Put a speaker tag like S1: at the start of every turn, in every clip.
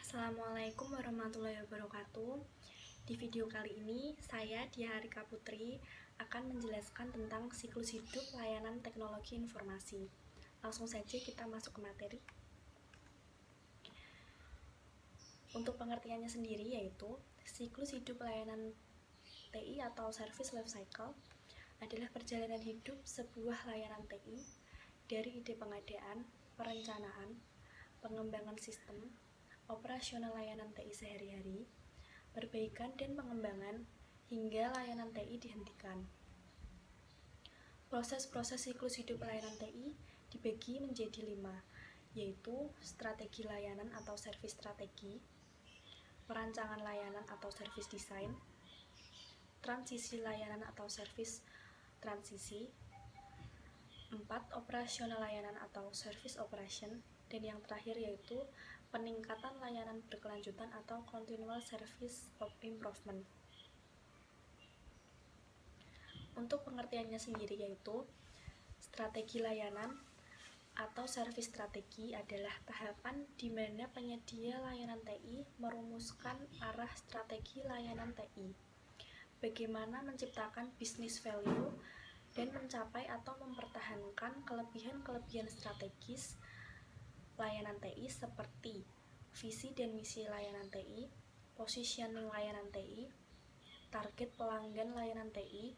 S1: Assalamualaikum warahmatullahi wabarakatuh. Di video kali ini, saya Diah Harika Putri akan menjelaskan tentang siklus hidup layanan teknologi informasi. Langsung saja kita masuk ke materi. Untuk pengertiannya sendiri yaitu, siklus hidup layanan TI atau Service Life Cycle adalah perjalanan hidup sebuah layanan TI dari ide pengadaan, perencanaan, pengembangan sistem, operasional layanan TI sehari-hari, perbaikan dan pengembangan, hingga layanan TI dihentikan. Proses-proses siklus hidup layanan TI dibagi menjadi 5, yaitu strategi layanan atau service strategi, perancangan layanan atau service design, transisi layanan atau service transisi, 4, operasional layanan atau service operation, dan yang terakhir yaitu peningkatan layanan berkelanjutan atau continual service of improvement. Untuk pengertiannya sendiri yaitu, strategi layanan atau service strategi adalah tahapan di mana penyedia layanan TI merumuskan arah strategi layanan TI, bagaimana menciptakan business value dan mencapai atau mempertahankan kelebihan-kelebihan strategis layanan TI seperti visi dan misi layanan TI, positioning layanan TI, target pelanggan layanan TI,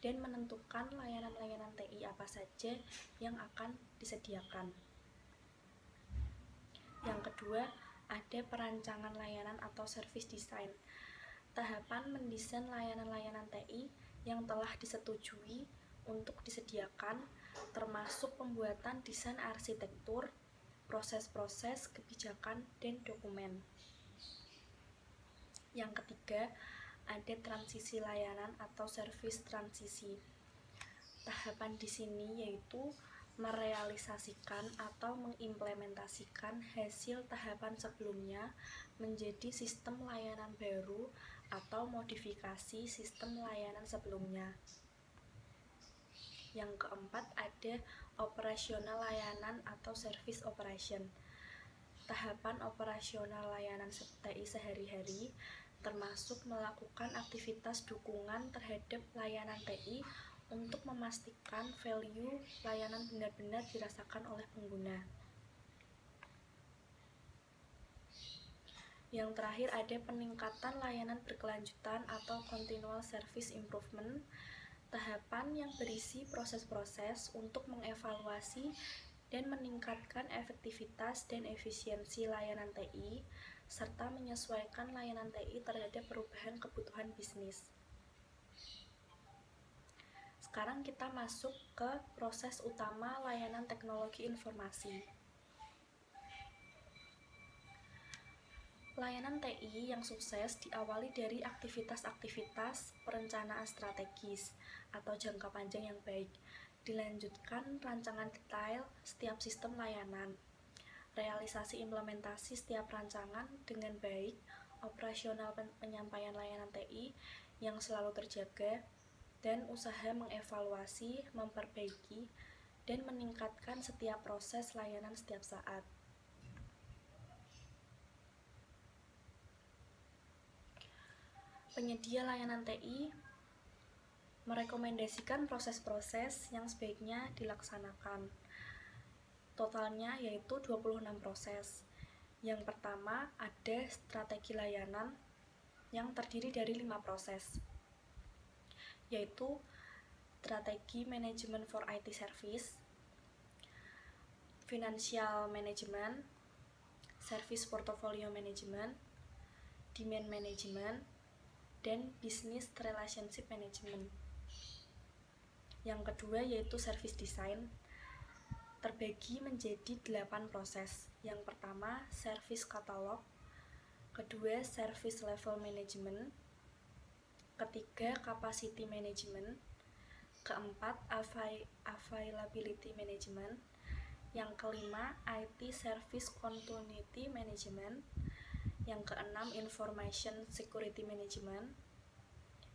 S1: dan menentukan layanan-layanan TI apa saja yang akan disediakan. Yang kedua, ada perancangan layanan atau service design. Tahapan mendesain layanan-layanan TI yang telah disetujui untuk disediakan, termasuk pembuatan desain arsitektur, proses-proses, kebijakan, dan dokumen. Yang ketiga, ada transisi layanan atau service transisi. Tahapan di sini yaitu merealisasikan atau mengimplementasikan hasil tahapan sebelumnya menjadi sistem layanan baru atau modifikasi sistem layanan sebelumnya. Yang keempat, ada operasional layanan atau service operation. Tahapan operasional layanan TI sehari-hari termasuk melakukan aktivitas dukungan terhadap layanan TI untuk memastikan value layanan benar-benar dirasakan oleh pengguna. Yang terakhir ada peningkatan layanan berkelanjutan atau continual service improvement, tahapan yang berisi proses-proses untuk mengevaluasi dan meningkatkan efektivitas dan efisiensi layanan TI, serta menyesuaikan layanan TI terhadap perubahan kebutuhan bisnis. Sekarang kita masuk ke proses utama layanan teknologi informasi. Layanan TI yang sukses diawali dari aktivitas-aktivitas perencanaan strategis atau jangka panjang yang baik, dilanjutkan rancangan detail setiap sistem layanan, realisasi implementasi setiap rancangan dengan baik, operasional penyampaian layanan TI yang selalu terjaga, dan usaha mengevaluasi, memperbaiki, dan meningkatkan setiap proses layanan setiap saat. Penyedia layanan TI merekomendasikan proses-proses yang sebaiknya dilaksanakan. Totalnya yaitu 26 proses. Yang pertama ada strategi layanan yang terdiri dari 5 proses, yaitu strategi manajemen for IT service, financial management, service portfolio management, demand management, dan business relationship management. Yang kedua yaitu service design, terbagi menjadi 8 proses. Yang pertama, service catalog, kedua, service level management, ketiga, capacity management, keempat, availability management, yang kelima, IT service continuity management, yang keenam, information security management,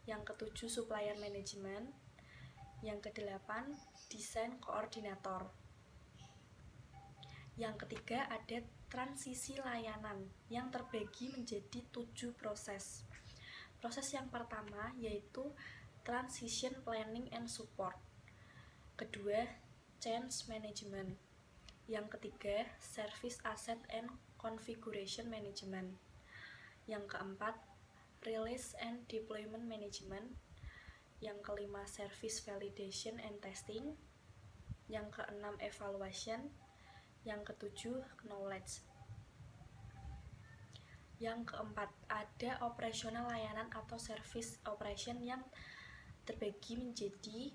S1: yang ketujuh, supplier management, yang kedelapan, desain koordinator. Yang ketiga ada transisi layanan yang terbagi menjadi 7 proses. Proses yang pertama yaitu transition planning and support. Kedua, change management. Yang ketiga, service asset and configuration management. Yang keempat, release and deployment management. Yang kelima, service validation and testing. Yang keenam, evaluation. Yang ketujuh, knowledge. Yang keempat, ada operasional layanan atau service operation yang terbagi menjadi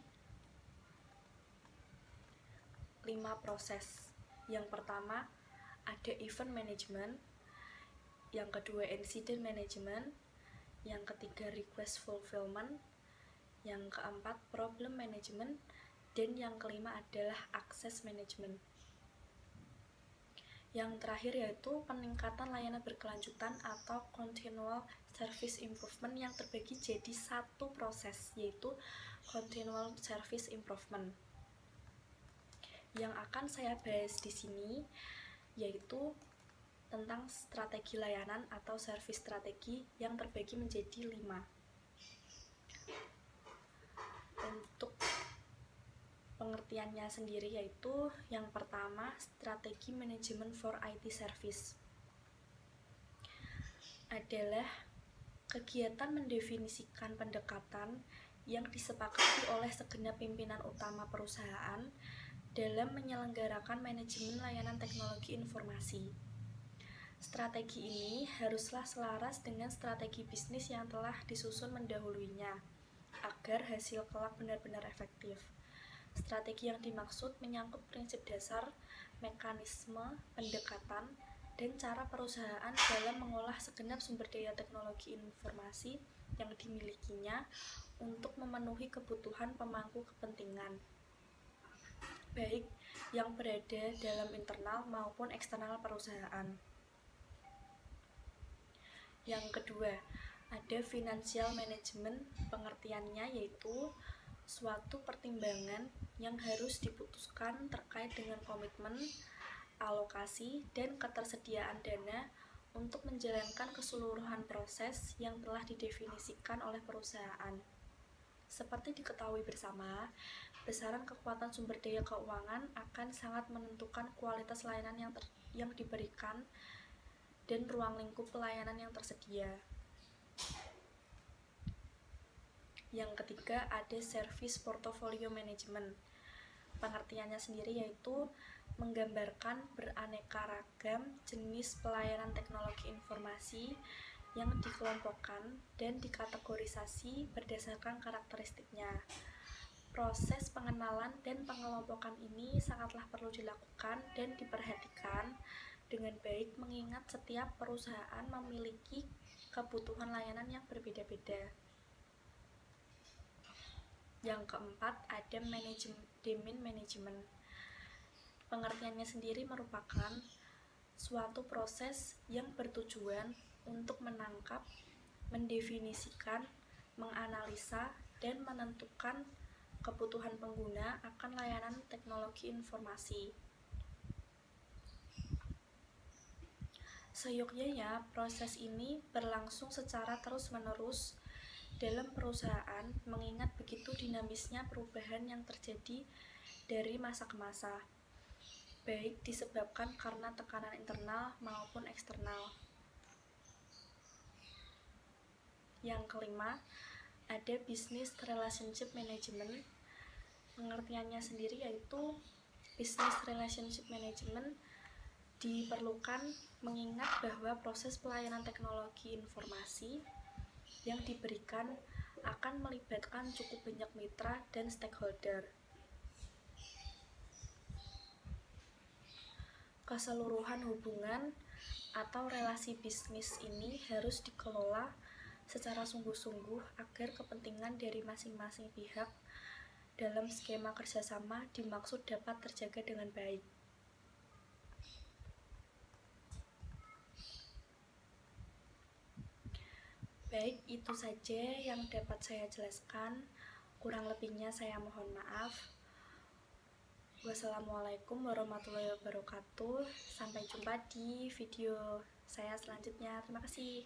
S1: 5 proses. Yang pertama, ada event management. Yang kedua, incident management. Yang ketiga, request fulfillment. Yang keempat, problem management. Dan yang kelima adalah access management. Yang terakhir yaitu peningkatan layanan berkelanjutan atau continual service improvement yang terbagi jadi 1 proses, yaitu continual service improvement. Yang akan saya bahas di sini yaitu tentang strategi layanan atau service strategi yang terbagi menjadi 5. Untuk pengertiannya sendiri yaitu yang pertama, strategi manajemen for IT service adalah kegiatan mendefinisikan pendekatan yang disepakati oleh segenap pimpinan utama perusahaan dalam menyelenggarakan manajemen layanan teknologi informasi. Strategi ini haruslah selaras dengan strategi bisnis yang telah disusun mendahulunya agar hasil kelak benar-benar efektif. Strategi yang dimaksud menyangkut prinsip dasar, mekanisme, pendekatan, dan cara perusahaan dalam mengolah segenap sumber daya teknologi informasi yang dimilikinya untuk memenuhi kebutuhan pemangku kepentingan, baik yang berada dalam internal maupun eksternal perusahaan. Yang kedua, ada financial management. Pengertiannya yaitu suatu pertimbangan yang harus diputuskan terkait dengan komitmen, alokasi, dan ketersediaan dana untuk menjalankan keseluruhan proses yang telah didefinisikan oleh perusahaan. Seperti diketahui bersama, besaran kekuatan sumber daya keuangan akan sangat menentukan kualitas layanan yang diberikan dan ruang lingkup pelayanan yang tersedia. Yang ketiga, ada service portfolio management. Pengertiannya sendiri yaitu menggambarkan beraneka ragam jenis pelayanan teknologi informasi yang dikelompokkan dan dikategorisasi berdasarkan karakteristiknya. Proses pengenalan dan pengelompokan ini sangatlah perlu dilakukan dan diperhatikan dengan baik mengingat setiap perusahaan memiliki kebutuhan layanan yang berbeda-beda. Yang keempat, ada demand management. Pengertiannya sendiri merupakan suatu proses yang bertujuan untuk menangkap, mendefinisikan, menganalisa, dan menentukan kebutuhan pengguna akan layanan teknologi informasi. Seyogyanya, proses ini berlangsung secara terus-menerus dalam perusahaan mengingat begitu dinamisnya perubahan yang terjadi dari masa ke masa, baik disebabkan karena tekanan internal maupun eksternal. Yang kelima, ada business relationship management. Pengertiannya sendiri yaitu business relationship management diperlukan mengingat bahwa proses pelayanan teknologi informasi yang diberikan akan melibatkan cukup banyak mitra dan stakeholder. Keseluruhan hubungan atau relasi bisnis ini harus dikelola secara sungguh-sungguh agar kepentingan dari masing-masing pihak dalam skema kerjasama dimaksud dapat terjaga dengan baik. Baik, itu saja yang dapat saya jelaskan. Kurang lebihnya saya mohon maaf. Wassalamualaikum warahmatullahi wabarakatuh. Sampai jumpa di video saya selanjutnya. Terima kasih.